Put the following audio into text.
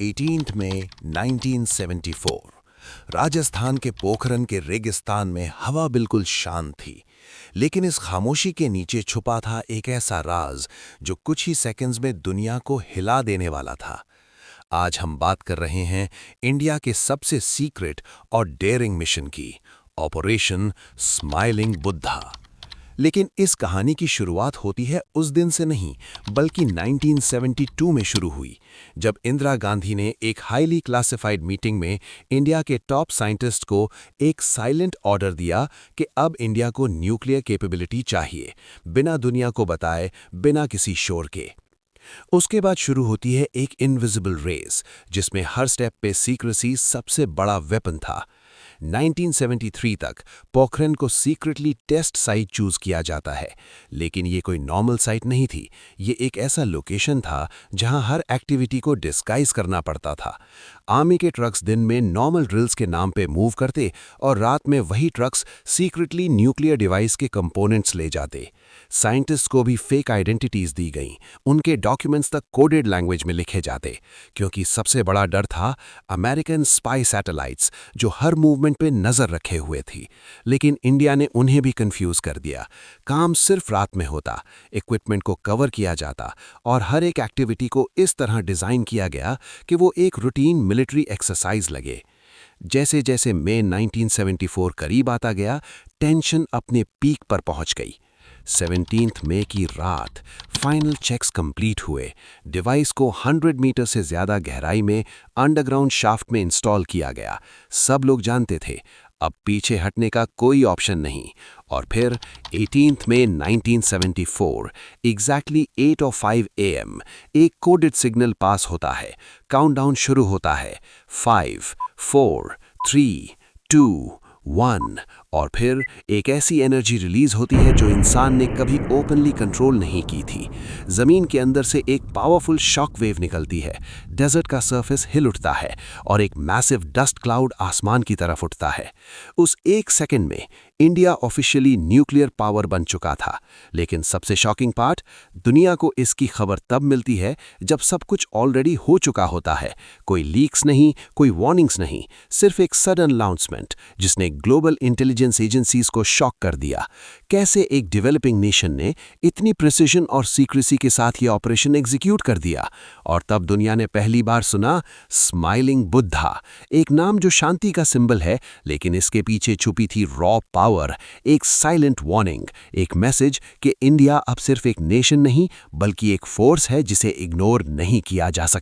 18 मई 1974 राजस्थान के पोखरन के रेगिस्तान में हवा बिल्कुल शांत थी, लेकिन इस खामोशी के नीचे छुपा था एक ऐसा राज जो कुछ ही सेकंड्स में दुनिया को हिला देने वाला था। आज हम बात कर रहे हैं इंडिया के सबसे सीक्रेट और डेयरिंग मिशन की, ऑपरेशन स्माइलिंग बुद्धा। लेकिन इस कहानी की शुरुआत होती है उस दिन से नहीं, बल्कि 1972 में शुरू हुई, जब इंदिरा गांधी ने एक हाईली क्लासिफाइड मीटिंग में इंडिया के टॉप साइंटिस्ट को एक साइलेंट ऑर्डर दिया कि अब इंडिया को न्यूक्लियर कैपेबिलिटी चाहिए, बिना दुनिया को बताए, बिना किसी शोर के। उसके बाद शुरू होती है एक इनविजिबल रेस, जिसमें हर स्टेप पे सीक्रेसी सबसे बड़ा वेपन था। 1973 तक पोखरन को सीक्रेटली टेस्ट साइट चूज किया जाता है, लेकिन ये कोई नॉर्मल साइट नहीं थी। ये एक ऐसा लोकेशन था जहां हर एक्टिविटी को डिस्गाइज करना पड़ता था। आर्मी के ट्रक्स दिन में नॉर्मल ड्रिल्स के नाम पे मूव करते और रात में वही ट्रक्स सीक्रेटली न्यूक्लियर डिवाइस के कंपोनेंट्स ले जाते। साइंटिस्ट को भी फेक आइडेंटिटीज दी गईं, उनके डॉक्यूमेंट्स तक कोडेड लैंग्वेज में लिखे जाते, क्योंकि सबसे बड़ा डर था अमेरिकन स्पाई सैटेलाइट्स जो हर मूवमेंट पे नजर रखे हुए थी। लेकिन इंडिया ने उन्हें भी कंफ्यूज कर दिया। काम सिर्फ रात में होता, इक्विपमेंट को कवर किया जाता और हर एक एक्टिविटी को इस तरह डिजाइन किया गया कि वो एक रूटीन मिलिट्री एक्सरसाइज लगे। जैसे जैसे मई 1974 करीब आता गया, टेंशन अपने पीक पर पहुंच गई। 17 मई की रात फाइनल चेक्स कंप्लीट हुए। डिवाइस को 100 मीटर से ज़्यादा गहराई में अंडरग्राउंड शाफ्ट में इंस्टॉल किया गया। सब लोग जानते थे अब पीछे हटने का कोई ऑप्शन नहीं। और फिर 18 मई 1974 एग्जैक्टली 8:05 AM एक कोडेड सिग्नल पास होता है। काउंटडाउन शुरू होता है। 5, 4, 3, 2, 1 और फिर एक ऐसी एनर्जी रिलीज होती है जो इंसान ने कभी ओपनली कंट्रोल नहीं की थी। जमीन के अंदर से एक पावरफुल शॉक वेव निकलती है, डेजर्ट का सरफेस हिल उठता है और एक मैसिव डस्ट क्लाउड आसमान की तरफ उठता है। उस एक सेकंड में इंडिया ऑफिशियली न्यूक्लियर पावर बन चुका था। लेकिन सबसे शॉकिंग पार्ट, दुनिया को इसकी खबर तब मिलती है जब सब कुछ ऑलरेडी हो चुका होता है। कोई लीक्स नहीं, कोई वार्निंग्स नहीं, सिर्फ एक सडन अनाउंसमेंट जिसने ग्लोबल इंटेलिजेंस एजेंसीज को शॉक कर दिया। कैसे एक डेवलपिंग नेशन ने इतनी प्रिसिजन और सीक्रेसी के साथ ये ऑपरेशन एग्जीक्यूट कर दिया। और तब दुनिया ने पहली बार सुना स्माइलिंग बुद्धा, एक नाम जो शांति का सिंबल है, लेकिन इसके पीछे छुपी थी रॉ पावर, एक साइलेंट वार्निंग, एक मैसेज कि इंडिया अब सिर्फ एक नेशन नहीं बल्कि एक फोर्स है जिसे इग्नोर नहीं किया जा सकता।